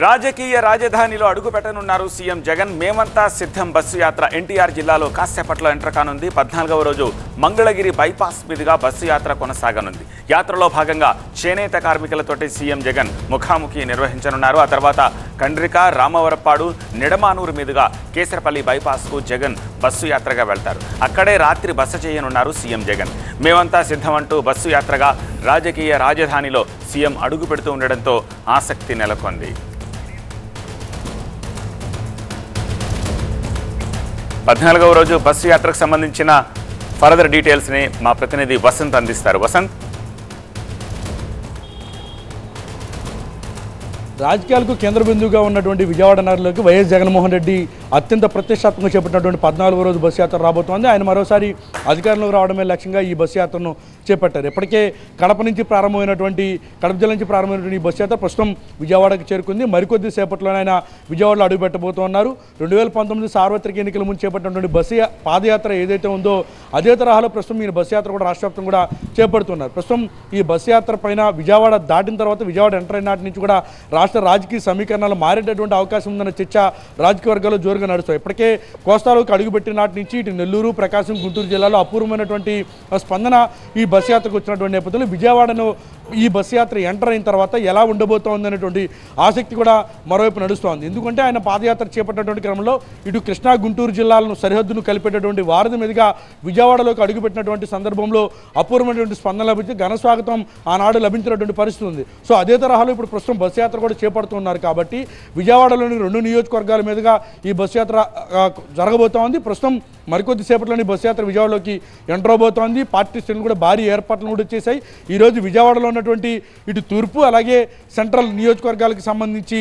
రాజకీయ రాజధానిలో అడుగుపెట్టనున్నారు సీఎం జగన్. మేమంతా సిద్ధం బస్సు యాత్ర ఎన్టీఆర్ జిల్లాలో కాసేపట్లో ఎంటర్ కానుంది. 14వ రోజు మంగళగిరి బైపాస్ మీదుగా బస్సు యాత్ర కొనసాగనుంది. యాత్రలో భాగంగా చేనేత కార్మికులతోటి సీఎం జగన్ ముఖాముఖి నిర్వహించనున్నారు. ఆ తర్వాత కండ్రిక, రామవరప్పాడు, నిడమానూరు మీదుగా కేసరపల్లి బైపాస్కు జగన్ బస్సు యాత్రగా వెళ్తారు. అక్కడే రాత్రి బస చేయనున్నారు సీఎం జగన్. మేమంతా సిద్ధం అంటూ బస్సు యాత్రగా రాజకీయ రాజధానిలో సీఎం అడుగు పెడుతూ ఉండడంతో ఆసక్తి నెలకొంది. 14వ రోజు బస్సు యాత్రకు సంబంధించిన ఫర్దర్ డీటెయిల్స్ని మా ప్రతినిధి వసంత్ అందిస్తారు. వసంత్, రాజకీయాలకు కేంద్ర బిందువుగా ఉన్నటువంటి విజయవాడ నగరంలోకి వైఎస్ జగన్మోహన్ రెడ్డి అత్యంత ప్రతిష్టాత్మకంగా చేపట్టినటువంటి 14వ రోజు బస్సు యాత్ర రాబోతోంది. ఆయన మరోసారి అధికారంలోకి రావడమే లక్ష్యంగా ఈ బస్సు యాత్రను చేపట్టారు. ఇప్పటికే కడప జిల్లా నుంచి ప్రారంభమైనటువంటి ఈ బస్సు యాత్ర ప్రస్తుతం విజయవాడకు చేరుకుంది. మరికొద్ది సేపట్లోనే ఆయన విజయవాడలో అడుగుపెట్టబోతున్నారు. 2019 సార్వత్రిక ఎన్నికల ముందు చేపట్టినటువంటి పాదయాత్ర ఏదైతే ఉందో అదే తరహాలో ప్రస్తుతం ఈ బస్సు యాత్ర కూడా రాష్ట్ర వ్యాప్తంగా కూడా చేపడుతున్నారు. ప్రస్తుతం ఈ బస్సు యాత్ర పైన విజయవాడ దాటిన తర్వాత విజయవాడ ఎంటర్ అయిన నాటి నుంచి కూడా రాష్ట్ర రాజకీయ సమీకరణాలు మారేటటువంటి అవకాశం ఉందన్న చర్చ రాజకీయ వర్గాల్లో జోరుగా నడుస్తాయి. ఇప్పటికే కోస్తాలోకి అడుగుపెట్టిన నాటి నుంచి ఇటు నెల్లూరు, ప్రకాశం, గుంటూరు జిల్లాలో అపూర్వమైనటువంటి స్పందన ఈ బస్సు యాత్రకు వచ్చినటువంటి నేపథ్యంలో విజయవాడను ఈ బస్సు యాత్ర ఎంటర్ అయిన తర్వాత ఎలా ఉండబోతోంది అనేటువంటి ఆసక్తి కూడా మరోవైపు నడుస్తోంది. ఎందుకంటే ఆయన పాదయాత్ర చేపట్టినటువంటి క్రమంలో ఇటు కృష్ణా, గుంటూరు జిల్లాలను సరిహద్దును కలిపేటటువంటి వారధి మీదుగా విజయవాడలోకి అడుగుపెట్టినటువంటి సందర్భంలో అపూర్వమైనటువంటి స్పందన లభించి ఘన స్వాగతం ఆనాడు లభించినటువంటి పరిస్థితి ఉంది. సో అదే తరహాలో ఇప్పుడు ప్రస్తుతం బస్సు యాత్ర కూడా చేపడుతున్నారు. కాబట్టి విజయవాడలోని 2 నియోజకవర్గాల మీదుగా ఈ బస్సు యాత్ర జరగబోతోంది. ప్రస్తుతం మరికొద్ది సేపట్లోని బస్సు యాత్ర విజయవాడలోకి ఎంటర్ అవబోతోంది. పార్టీ శ్రేణులు కూడా భారీ ఏర్పాట్లు కూడా చేశాయి. ఈరోజు విజయవాడలో ఉన్నటువంటి ఇటు తూర్పు అలాగే సెంట్రల్ నియోజకవర్గాలకు సంబంధించి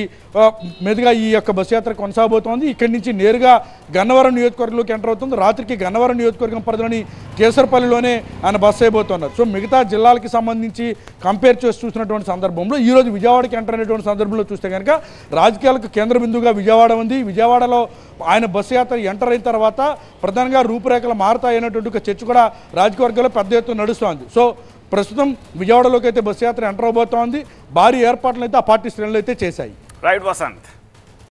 మీదుగా ఈ యొక్క బస్సు యాత్ర కొనసాగబోతోంది. ఇక్కడి నుంచి నేరుగా గన్నవరం నియోజకవర్గంలోకి ఎంటర్ అవుతుంది. రాత్రికి గన్నవరం నియోజకవర్గం పరిధిలోని కేసరపల్లిలోనే ఆయన బస్సు అయిపోతున్నారు. సో మిగతా జిల్లాలకి సంబంధించి కంపేర్ చేసి చూసినటువంటి సందర్భంలో ఈరోజు విజయవాడకి ఎంటర్ అయినటువంటి సందర్భంలో చూస్తే కనుక రాజకీయాలకు కేంద్ర బిందువుగా విజయవాడ ఉంది. విజయవాడలో ఆయన బస్సు యాత్ర ఎంటర్ అయిన తర్వాత ప్రధానంగా రూపురేఖలు మారుతాయనేటువంటి ఒక చర్చ కూడా రాజకీయ వర్గాల్లో పెద్ద ఎత్తున నడుస్తోంది. సో ప్రస్తుతం విజయవాడలోకి అయితే బస్సు యాత్ర ఎంటర్ అవబోతోంది. భారీ ఏర్పాట్లు అయితే ఆ పార్టీ శ్రేణులు అయితే చేశాయి. రైట్ వసంత్.